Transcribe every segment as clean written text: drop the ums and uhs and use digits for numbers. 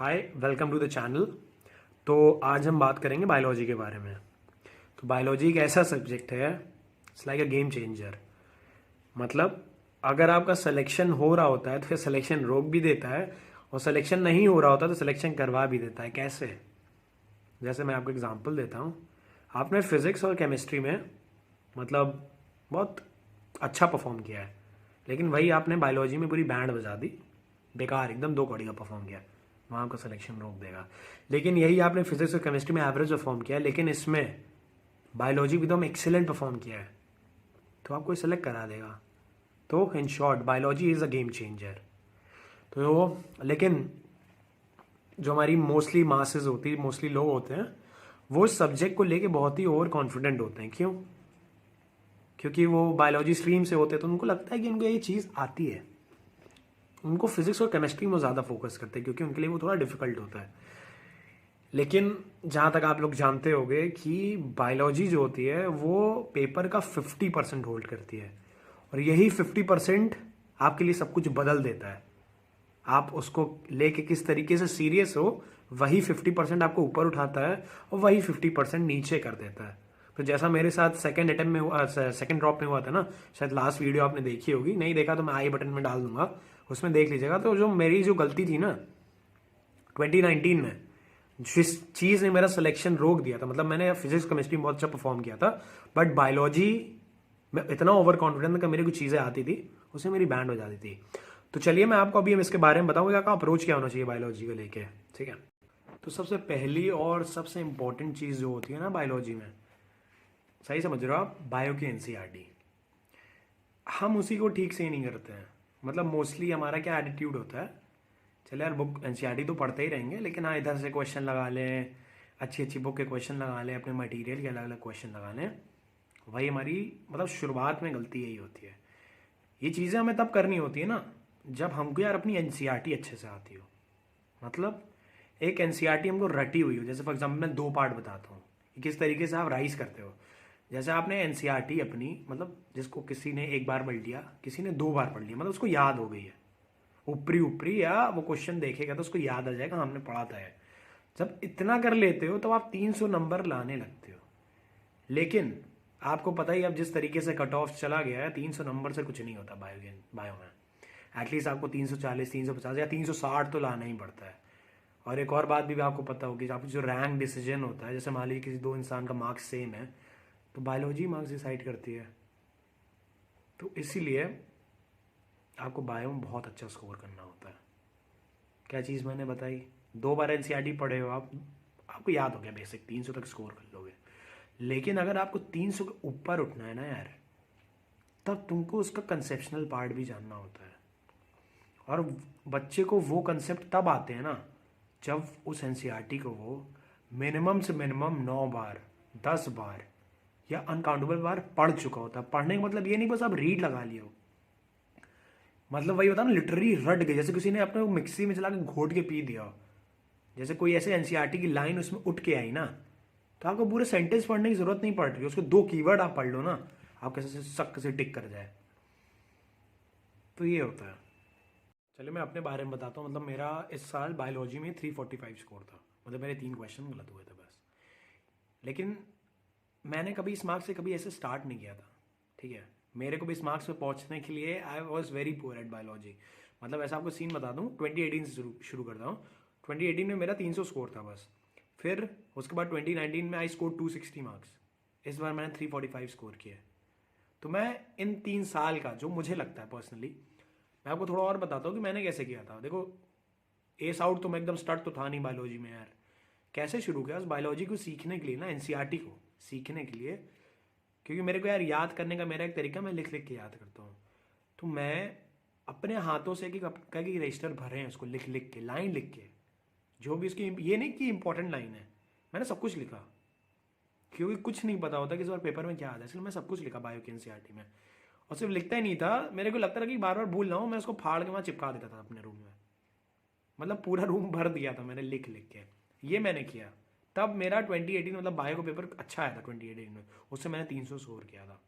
Hi, welcome to the channel. तो आज हम बात करेंगे बायोलॉजी के बारे में। तो बायोलॉजी एक ऐसा सब्जेक्ट है, it's like a game changer. मतलब अगर आपका सिलेक्शन हो रहा होता है तो फिर सिलेक्शन रोक भी देता है, और सिलेक्शन नहीं हो रहा होता तो सिलेक्शन करवा भी देता है। कैसे? जैसे मैं आपको एग्जांपल देता हूँ। आपने फिजिक्स और केमिस्ट्री में मतलब बहुत अच्छा परफॉर्म किया है, लेकिन वही आपने बायोलॉजी में पूरी बैंड बजा दी, बेकार एकदम, दो कौड़ी का परफॉर्म किया, वहाँ आपका सिलेक्शन रोक देगा। लेकिन यही आपने फिजिक्स और केमिस्ट्री में एवरेज परफॉर्म किया है, लेकिन इसमें बायोलॉजी भी एकदम एक्सीलेंट परफॉर्म किया है, तो आपको सिलेक्ट करा देगा। तो in short biology is a game changer. तो लेकिन जो हमारी मोस्टली मासेस होती है, मोस्टली लोग होते हैं, वो इस सब्जेक्ट को लेके बहुत ही ओवर कॉन्फिडेंट होते हैं। क्यों? क्योंकि वो बायोलॉजी स्ट्रीम से होते हैं, तो उनको लगता है कि उनको ये चीज़ आती है। उनको फिजिक्स और केमिस्ट्री में ज़्यादा फोकस करते हैं, क्योंकि उनके लिए वो थोड़ा डिफिकल्ट होता है। लेकिन जहाँ तक आप लोग जानते होंगे कि बायोलॉजी जो होती है वो पेपर का 50% होल्ड करती है, और यही 50% आपके लिए सब कुछ बदल देता है। आप उसको लेके किस तरीके से सीरियस हो, वही 50% आपको ऊपर उठाता है और वही 50% नीचे कर देता है। तो जैसा मेरे साथ सेकंड अटेम्प्ट में हुआ, सेकंड ड्रॉप में हुआ था ना, शायद लास्ट वीडियो आपने देखी होगी, नहीं देखा तो मैं आई बटन में डाल दूंगा, उसमें देख लीजिएगा। तो जो मेरी जो गलती थी ना 2019 में, जिस चीज़ ने मेरा सिलेक्शन रोक दिया था, मतलब मैंने फिजिक्स केमिस्ट्री में बहुत अच्छा परफॉर्म किया था, बट बायोलॉजी में इतना ओवर कॉन्फिडेंस कि मेरी कुछ चीज़ें आती थी, उससे मेरी बैंड हो जाती थी। तो चलिए मैं आपको अभी इसके बारे में बताऊंगा कि अप्रोच क्या होना चाहिए बायोलॉजी को लेके। ठीक है, तो सबसे पहली और सबसे इंपॉर्टेंट चीज़ जो होती है ना बायोलॉजी में, सही समझ रहे हो आप, बायो की एनसीईआरटी। हम उसी को ठीक से ही नहीं करते हैं। मतलब मोस्टली हमारा क्या एटीट्यूड होता है, चले यार बुक एनसीईआरटी तो पढ़ते ही रहेंगे, लेकिन हाँ इधर से क्वेश्चन लगा लें, अच्छी अच्छी बुक के क्वेश्चन लगा लें, अपने मटेरियल के अलग अलग क्वेश्चन लगा लें। वही हमारी मतलब शुरुआत में गलती यही होती है। ये चीज़ें हमें तब करनी होती है ना जब हमको यार अपनी एनसीईआरटी अच्छे से आती हो। मतलब एक एनसीईआरटी हमको रटी हुई हो। जैसे फॉर एग्जाम्पल मैं दो पार्ट बताता हूँ कि किस तरीके से आप राइज करते हो। जैसे आपने एनसीईआरटी अपनी, मतलब जिसको किसी ने एक बार पढ़ लिया, किसी ने दो बार पढ़ लिया, मतलब उसको याद हो गई है ऊपरी ऊपरी, या वो क्वेश्चन देखेगा तो उसको याद आ जाएगा, हमने पढ़ा था है। जब इतना कर लेते हो तो आप 300 नंबर लाने लगते हो। लेकिन आपको पता ही अब जिस तरीके से कट ऑफ चला गया है, 300 नंबर से कुछ नहीं होता बायो में। एटलीस्ट आपको 340, 350 या 360 तो लाना ही पड़ता है। और एक और बात भी आपको पता होगी, आपको जो रैंक डिसीजन होता है, जैसे मान लीजिए किसी दो इंसान का मार्क्स सेम है, तो बायोलॉजी मार्क्स डिसाइड करती है। तो इसीलिए आपको बायो में बहुत अच्छा स्कोर करना होता है। क्या चीज़ मैंने बताई, दो बार एनसीईआरटी पढ़े हो आप, आपको याद हो गया बेसिक, 300 तक स्कोर कर लोगे। लेकिन अगर आपको 300 के ऊपर उठना है ना यार, तब तुमको उसका कंसेप्शनल पार्ट भी जानना होता है। और बच्चे को वो कंसेप्ट तब आते हैं ना जब उस एनसीईआरटी को वो मिनिमम से मिनिमम 9 बार, 10 बार या अनकाउंटेबल बार पढ़ चुका होता है। पढ़ने का मतलब ये नहीं बस आप रीड लगा लियो, मतलब वही होता है ना, लिटरली रट गई, जैसे किसी ने अपने मिक्सी में चला के घोट के पी दिया। जैसे कोई ऐसे एनसीईआरटी की लाइन उसमें उठ के आई ना, तो आपको पूरे सेंटेंस पढ़ने की जरूरत नहीं पड़ रही, उसके दो कीवर्ड आप पढ़ लो ना, आप कैसे शक से टिक कर जाए। तो ये होता है। चलिए मैं अपने बारे में बताता हूँ। मतलब मेरा इस साल बायोलॉजी में 345 स्कोर था, मतलब मेरे 3 क्वेश्चन गलत हुए थे बस। लेकिन मैंने कभी इस मार्क्स से कभी ऐसे स्टार्ट नहीं किया था। ठीक है, मेरे को भी इस मार्क्स पे पहुंचने के लिए I was very poor at biology. मतलब ऐसा आपको सीन बता दूं, 2018 से शुरू करता हूँ। 2018 में मेरा 300 स्कोर था बस। फिर उसके बाद 2019 में आई स्कोर 260 मार्क्स। इस बार मैंने 345 स्कोर किया। तो मैं इन 3 साल का जो मुझे लगता है पर्सनली, मैं आपको थोड़ा और बताता हूँ कि मैंने कैसे किया था। देखो, एस आउट तो मैं एकदम स्टार्ट तो था नहीं बायोलॉजी में यार। कैसे शुरू किया उस बायोलॉजी को सीखने के लिए ना, एनसीईआरटी को सीखने के लिए, क्योंकि मेरे को यार याद करने का मेरा एक तरीका, मैं लिख लिख के याद करता हूँ। तो मैं अपने हाथों से कि रजिस्टर भरे हैं उसको लिख लिख के, लाइन लिख के, जो भी उसकी, ये नहीं कि इंपॉर्टेंट लाइन है, मैंने सब कुछ लिखा। क्योंकि कुछ नहीं पता होता कि इस बार पेपर में क्या आता है, इसलिए मैं सब कुछ लिखा बायो की एनसीईआरटी में। और सिर्फ लिखता ही नहीं था, मेरे को लगता था कि बार बार भूल ना हो, मैं उसको फाड़ के वहाँ चिपका देता था अपने रूम में। मतलब पूरा रूम भर दिया था मैंने लिख लिख के। ये मैंने किया। तब मेरा 2018 मतलब बायो का पेपर अच्छा आया था 2018 में, उससे मैंने 300 स्कोर किया था।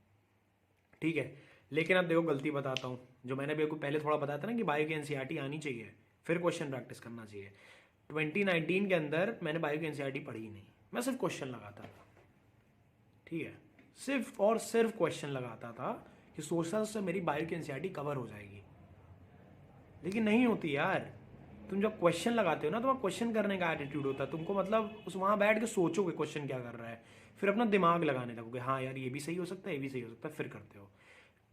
ठीक है, लेकिन अब देखो गलती बताता हूँ। जो मैंने भी आपको पहले थोड़ा बताया था ना कि बायो की एनसीईआरटी आनी चाहिए, फिर क्वेश्चन प्रैक्टिस करना चाहिए। 2019 के अंदर मैंने बायो की एनसीईआरटी पढ़ी ही नहीं, मैं सिर्फ क्वेश्चन लगाता था, ठीक है, सिर्फ और सिर्फ क्वेश्चन लगाता था कि सोचता था उससे मेरी बायो की एनसीईआरटी कवर हो जाएगी, लेकिन नहीं होती यार। तुम जब क्वेश्चन लगाते हो ना, तुम्हारा क्वेश्चन करने का एटीट्यूड होता है, तुमको मतलब उस वहाँ बैठ के सोचोगे क्वेश्चन क्या कर रहा है, फिर अपना दिमाग लगाने लगोगे, हाँ यार ये भी सही हो सकता है, ये भी सही हो सकता है, फिर करते हो।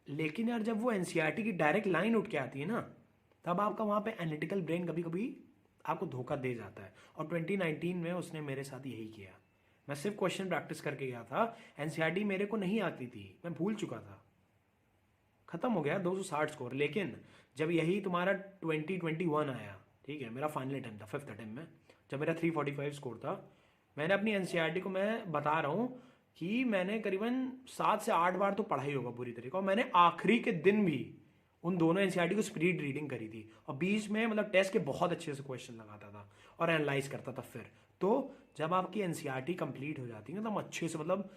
लेकिन यार जब वो एनसीईआरटी की डायरेक्ट लाइन उठ के आती है ना, तब आपका वहाँ पे एनालिटिकल ब्रेन कभी कभी आपको धोखा दे जाता है। और 2019 में उसने मेरे साथ यही किया। मैं सिर्फ क्वेश्चन प्रैक्टिस करके गया था, एनसीईआरटी मेरे को नहीं आती थी, मैं भूल चुका था, खत्म हो गया 260 स्कोर। लेकिन जब यही तुम्हारा 2021 आया, ठीक है, मेरा फाइनल अटेम्प्ट था, 5th अटेम्प्ट में, जब मेरा 345 स्कोर था, मैंने अपनी एनसीईआरटी को, मैं बता रहा हूँ कि मैंने करीबन 7 से 8 बार तो पढ़ा ही होगा पूरी तरीके, और मैंने आखिरी के दिन भी उन दोनों एनसीईआरटी को स्पीड रीडिंग करी थी, और बीच में मतलब टेस्ट के बहुत अच्छे से क्वेश्चन लगाता था और एनालाइज करता था। फिर तो जब आपकी एनसीईआरटी कंप्लीट हो जाती है ना, तो हम अच्छे से मतलब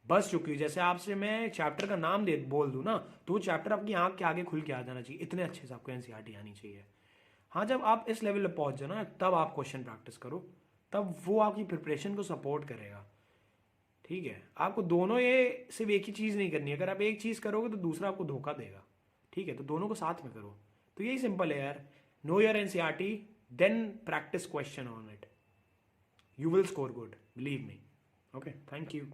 बस चुकी है। जैसे आपसे मैं चैप्टर का नाम दे बोल दूं ना, तो वो चैप्टर आपकी आंख के आगे खुल के आ जाना चाहिए, इतने अच्छे से आपको एनसीईआरटी आनी चाहिए। हाँ, जब आप इस लेवल पे पहुंच जाओ ना, तब आप क्वेश्चन प्रैक्टिस करो, तब वो आपकी प्रिपरेशन को सपोर्ट करेगा, ठीक है। आपको दोनों, ये सिर्फ एक ही चीज़ नहीं करनी है, अगर आप एक चीज़ करोगे तो दूसरा आपको धोखा देगा, ठीक है, तो दोनों को साथ में करो। तो यही सिंपल है यार, know your NCERT, then practice question on it, you will score good, believe me. Okay, thank you.